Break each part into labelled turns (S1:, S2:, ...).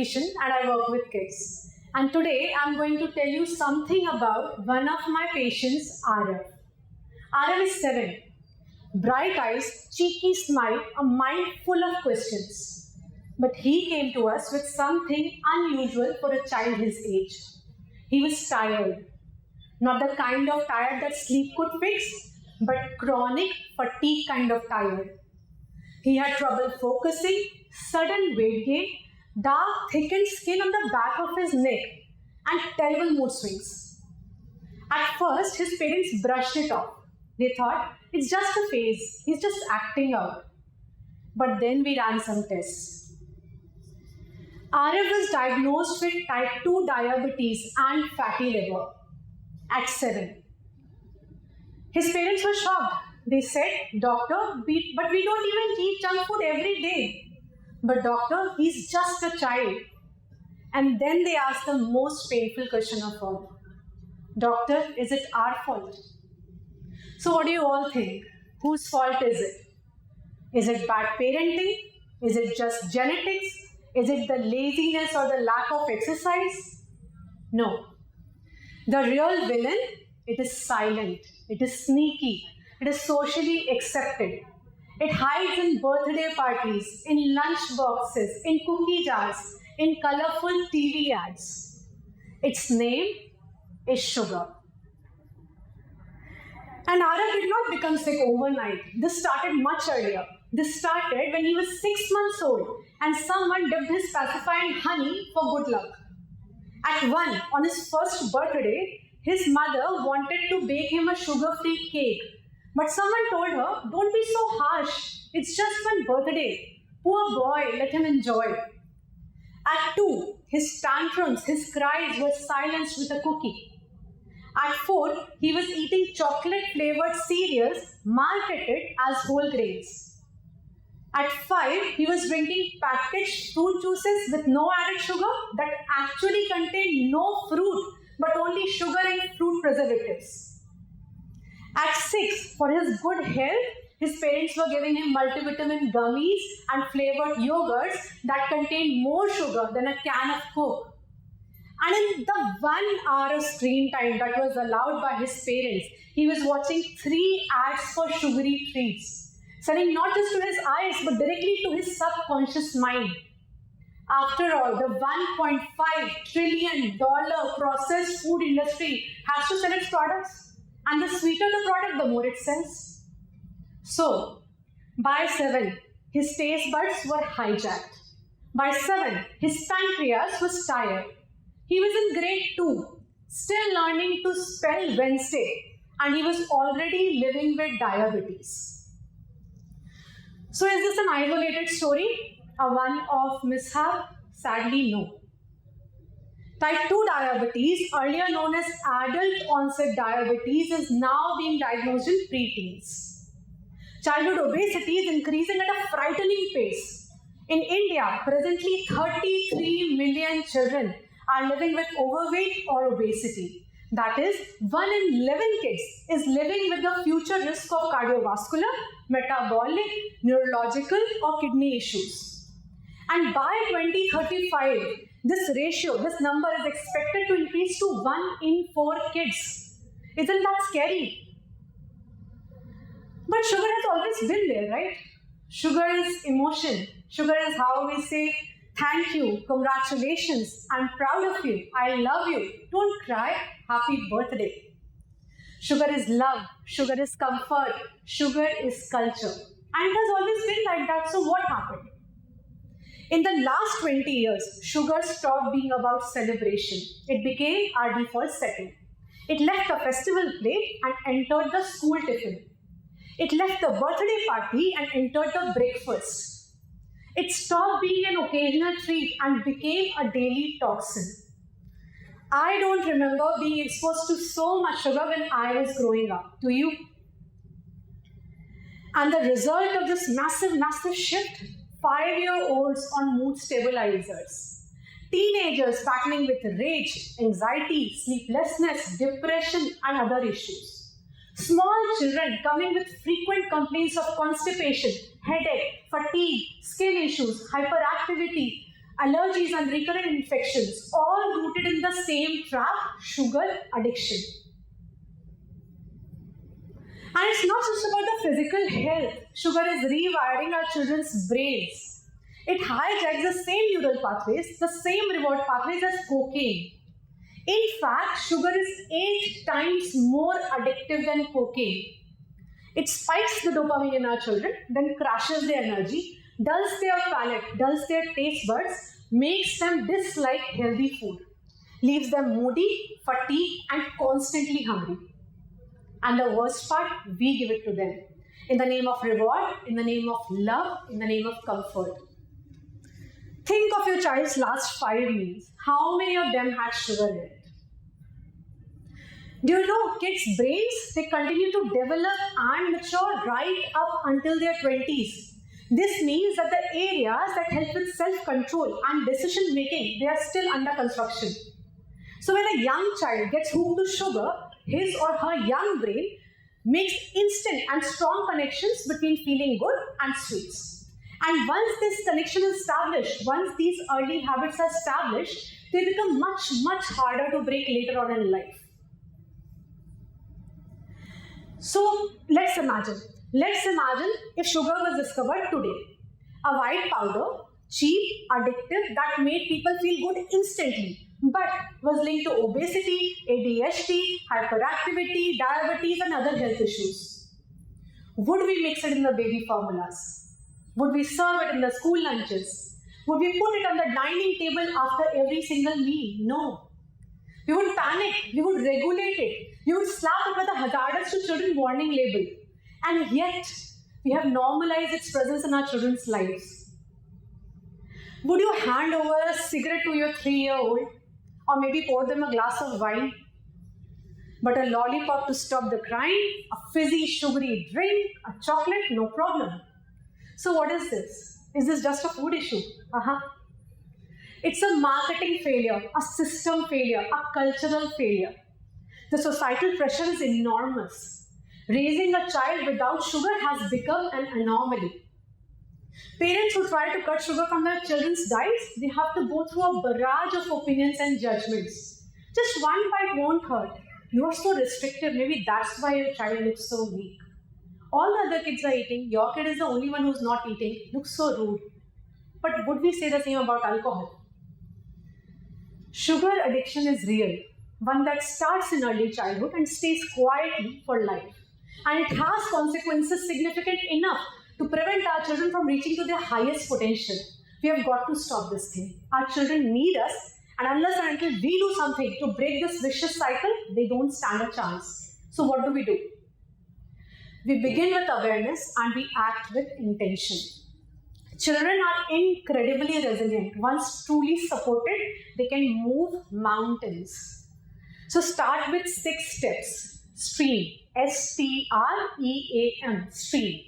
S1: pediatrician and I work with kids. And today I'm going to tell you something about one of my patients, Arav. Arav is 7. Bright eyes, cheeky smile, a mind full of questions. But he came to us with something unusual for a child his age. He was tired. Not the kind of tired that sleep could fix, but chronic fatigue kind of tired. He had trouble focusing, sudden weight gain, dark thickened skin on the back of his neck, and terrible mood swings. At first, his parents brushed it off. They thought, it's just a phase, he's just acting out. But then we ran some tests. Arav was diagnosed with type 2 diabetes and fatty liver at 7. His parents were shocked. They said, doctor, but we don't even eat junk food every day. But doctor, he's just a child. And then they asked the most painful question of all. Doctor, is it our fault? So what do you all think? Whose fault is it? Is it bad parenting? Is it just genetics? Is it the laziness or the lack of exercise? No. The real villain, it is silent. It is sneaky. It is socially accepted. It hides in birthday parties, in lunchboxes, in cookie jars, in colorful TV ads. Its name is sugar. And Arav did not become sick overnight. This started much earlier. This started when he was 6 months old and someone dipped his pacifier in honey for good luck. At 1, on his first birthday, his mother wanted to bake him a sugar-free cake. But someone told her, don't be so harsh. It's just one birthday. Poor boy, let him enjoy. At 2, his tantrums, his cries were silenced with a cookie. At 4, he was eating chocolate-flavored cereals marketed as whole grains. At 5, he was drinking packaged fruit juices with no added sugar that actually contained no fruit but only sugar and fruit preservatives. At 6, for his good health, his parents were giving him multivitamin gummies and flavored yogurts that contained more sugar than a can of Coke. And in the 1 hour of screen time that was allowed by his parents, he was watching 3 ads for sugary treats, selling not just to his eyes but directly to his subconscious mind. After all, the $1.5 trillion processed food industry has to sell its products, and the sweeter the product, the more it sells. So, by 7, his taste buds were hijacked. By 7, his pancreas was tired. He was in grade 2, still learning to spell Wednesday, and he was already living with diabetes. So is this an isolated story? A one-off mishap? Sadly, no. Type 2 diabetes, earlier known as adult onset diabetes, is now being diagnosed in preteens. Childhood obesity is increasing at a frightening pace. In India, presently 33 million children are living with overweight or obesity. That is, 1 in 11 kids is living with the future risk of cardiovascular, metabolic, neurological or kidney issues. And by 2035, this ratio, this number is expected to increase to 1 in 4 kids. Isn't that scary? But sugar has always been there, right? Sugar is emotion. Sugar is how we say, thank you, congratulations, I'm proud of you, I love you, don't cry, happy birthday. Sugar is love, sugar is comfort, sugar is culture. And it has always been like that, so what happened? In the last 20 years, sugar stopped being about celebration. It became our default setting. It left the festival plate and entered the school tiffin. It left the birthday party and entered the breakfast. It stopped being an occasional treat and became a daily toxin. I don't remember being exposed to so much sugar when I was growing up. Do you? And the result of this massive shift, 5-year-olds on mood stabilizers, teenagers battling with rage, anxiety, sleeplessness, depression and other issues. Small children coming with frequent complaints of constipation, headache, fatigue, skin issues, hyperactivity, allergies and recurrent infections, all rooted in the same trap, sugar addiction. And it's not just about the physical health. Sugar is rewiring our children's brains. It hijacks the same neural pathways, the same reward pathways as cocaine. In fact, sugar is 8 times more addictive than cocaine. It spikes the dopamine in our children, then crashes their energy, dulls their palate, dulls their taste buds, makes them dislike healthy food, leaves them moody, fatigued, and constantly hungry. And the worst part, we give it to them. In the name of reward, in the name of love, in the name of comfort. Think of your child's last 5 meals. How many of them had sugar in it? Do you know kids' brains, they continue to develop and mature right up until their 20s. This means that the areas that help with self-control and decision making, they are still under construction. So when a young child gets hooked to sugar, his or her young brain makes instant and strong connections between feeling good and sweets. And once this connection is established, once these early habits are established, they become much, much harder to break later on in life. So let's imagine if sugar was discovered today. A white powder, cheap, addictive, that made people feel good instantly, but was linked to obesity, ADHD, hyperactivity, diabetes, and other health issues. Would we mix it in the baby formulas? Would we serve it in the school lunches? Would we put it on the dining table after every single meal? No. We would panic. We would regulate it. We would slap it with a hazardous to children warning label. And yet, we have normalized its presence in our children's lives. Would you hand over a cigarette to your 3-year-old? Or maybe pour them a glass of wine? But a lollipop to stop the crying, a fizzy, sugary drink, a chocolate, no problem. So what is this? Is this just a food issue? It's a marketing failure, a system failure, a cultural failure. The societal pressure is enormous. Raising a child without sugar has become an anomaly. Parents who try to cut sugar from their children's diets, they have to go through a barrage of opinions and judgments. Just one bite won't hurt. You are so restrictive, maybe that's why your child looks so weak. All the other kids are eating, your kid is the only one who's not eating, looks so rude. But would we say the same about alcohol? Sugar addiction is real, one that starts in early childhood and stays quietly for life. And it has consequences significant enough to prevent our children from reaching to their highest potential. We have got to stop this thing. Our children need us, and unless and until we do something to break this vicious cycle, they don't stand a chance. So what do? We begin with awareness and we act with intention. Children are incredibly resilient. Once truly supported, they can move mountains. So start with 6 steps. Stream. S-T-R-E-A-M. Stream.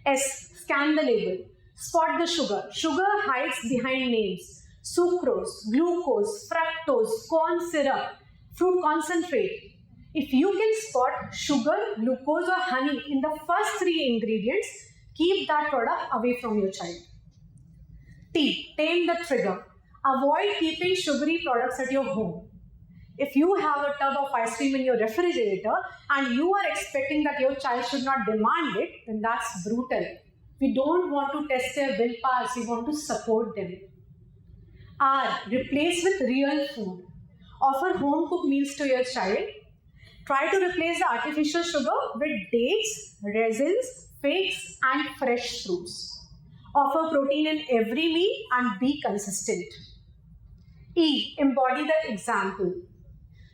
S1: S. Scan the label. Spot the sugar. Sugar hides behind names. Sucrose, glucose, fructose, corn syrup, fruit concentrate. If you can spot sugar, glucose or honey in the first 3 ingredients, keep that product away from your child. T. Tame the trigger. Avoid keeping sugary products at your home. If you have a tub of ice cream in your refrigerator and you are expecting that your child should not demand it, then that's brutal. We don't want to test their willpower, we want to support them. R. Replace with real food. Offer home-cooked meals to your child. Try to replace the artificial sugar with dates, resins, figs, and fresh fruits. Offer protein in every meal and be consistent. E. Embody the example.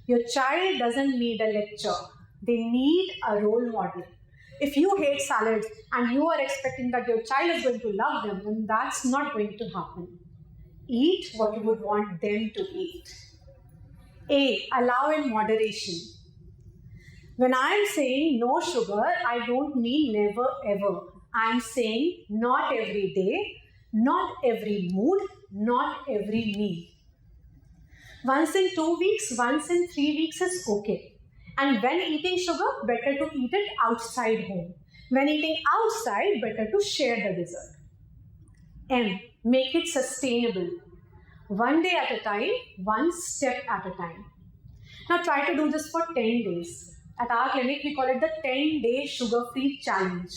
S1: Your child doesn't need a lecture. They need a role model. If you hate salads and you are expecting that your child is going to love them, then that's not going to happen. Eat what you would want them to eat. A. Allow in moderation. When I am saying no sugar, I don't mean never ever. I am saying not every day, not every mood, not every meal. Once in 2 weeks, once in 3 weeks is okay. And when eating sugar, better to eat it outside home. When eating outside, better to share the dessert. M. Make it sustainable. One day at a time, one step at a time. Now try to do this for 10 days. At our clinic, we call it the 10-day sugar-free challenge.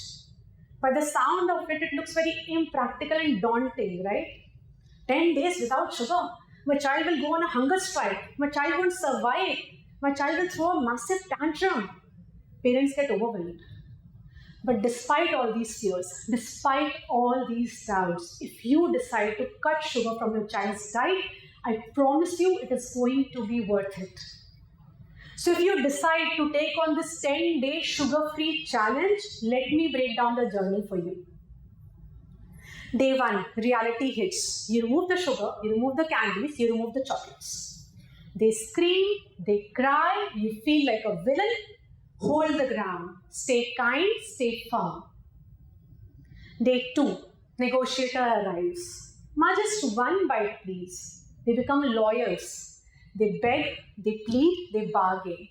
S1: But the sound of it looks very impractical and daunting, right? 10 days without sugar. My child will go on a hunger strike. My child won't survive. My child will throw a massive tantrum. Parents get overwhelmed. But despite all these fears, despite all these doubts, if you decide to cut sugar from your child's diet, I promise you it is going to be worth it. So if you decide to take on this 10-day sugar-free challenge, let me break down the journey for you. Day 1, reality hits. You remove the sugar, you remove the candies, you remove the chocolates. They scream, they cry, you feel like a villain. Hold the ground. Stay kind, stay firm. Day 2, negotiator arrives. Ma, just one bite, please. They become lawyers. They beg, they plead, they bargain.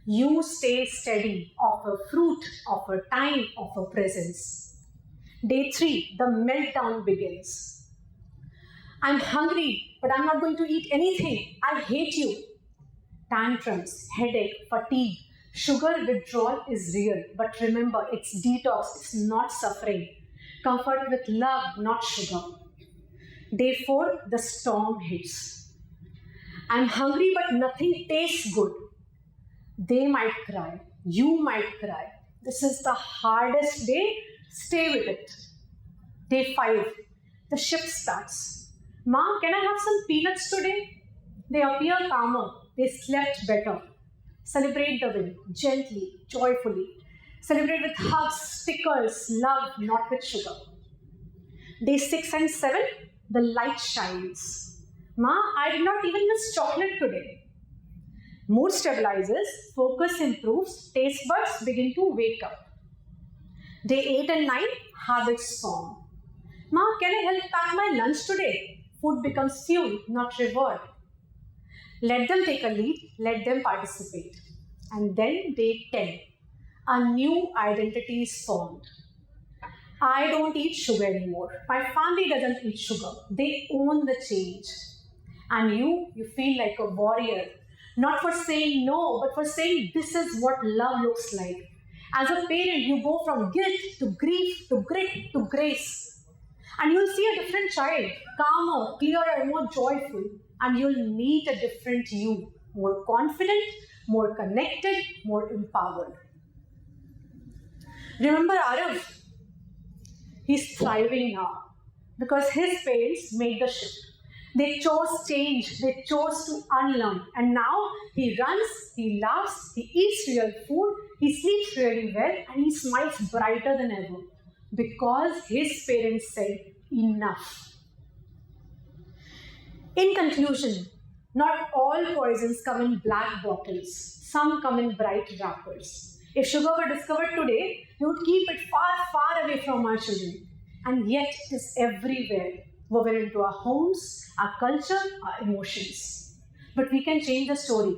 S1: You stay steady. Offer fruit, offer time, offer presence. Day 3, the meltdown begins. I'm hungry, but I'm not going to eat anything. I hate you. Tantrums, headache, fatigue. Sugar withdrawal is real, but remember, it's detox, it's not suffering. Comfort with love, not sugar. Day 4, the storm hits. I'm hungry, but nothing tastes good. They might cry, you might cry. This is the hardest day, stay with it. Day 5, the shift starts. Ma, can I have some peanuts today? They appear calmer, they slept better. Celebrate the win, gently, joyfully. Celebrate with hugs, stickers, love, not with sugar. Day 6 and 7, the light shines. Ma, I did not even miss chocolate today. Mood stabilizes, focus improves, taste buds begin to wake up. Day 8 and 9, habits form. Ma, can I help pack my lunch today? Food becomes fuel, not reward. Let them take a lead, let them participate. And then day 10, a new identity is formed. I don't eat sugar anymore. My family doesn't eat sugar. They own the change. And you feel like a warrior. Not for saying no, but for saying this is what love looks like. As a parent, you go from guilt to grief to grit to grace. And you'll see a different child, calmer, clearer, more joyful. And you'll meet a different you, more confident, more connected, more empowered. Remember Arav? He's thriving now because his parents made the shift. They chose change, they chose to unlearn. And now he runs, he laughs, he eats real food, he sleeps really well, and he smiles brighter than ever because his parents said, enough. In conclusion, not all poisons come in black bottles. Some come in bright wrappers. If sugar were discovered today, we would keep it far, far away from our children. And yet it is everywhere, woven into our homes, our culture, our emotions. But we can change the story.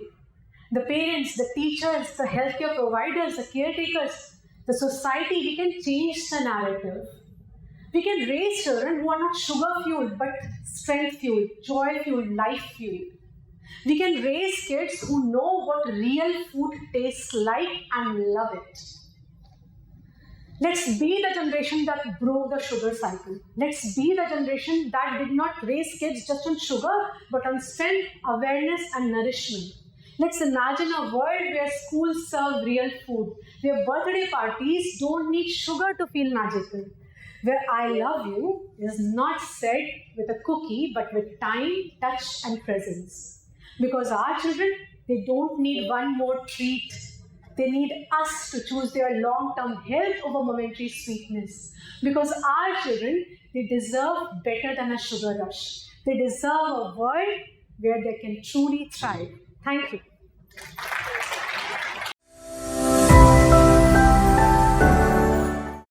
S1: The parents, the teachers, the healthcare providers, the caretakers, the society, we can change the narrative. We can raise children who are not sugar-fueled, but strength-fueled, joy-fueled, life-fueled. We can raise kids who know what real food tastes like and love it. Let's be the generation that broke the sugar cycle. Let's be the generation that did not raise kids just on sugar, but on strength, awareness, and nourishment. Let's imagine a world where schools serve real food, where birthday parties don't need sugar to feel magical, where I love you is not said with a cookie, but with time, touch, and presence. Because our children, they don't need one more treat. They need us to choose their long-term health over momentary sweetness. Because our children, they deserve better than a sugar rush. They deserve a world where they can truly thrive. Thank you.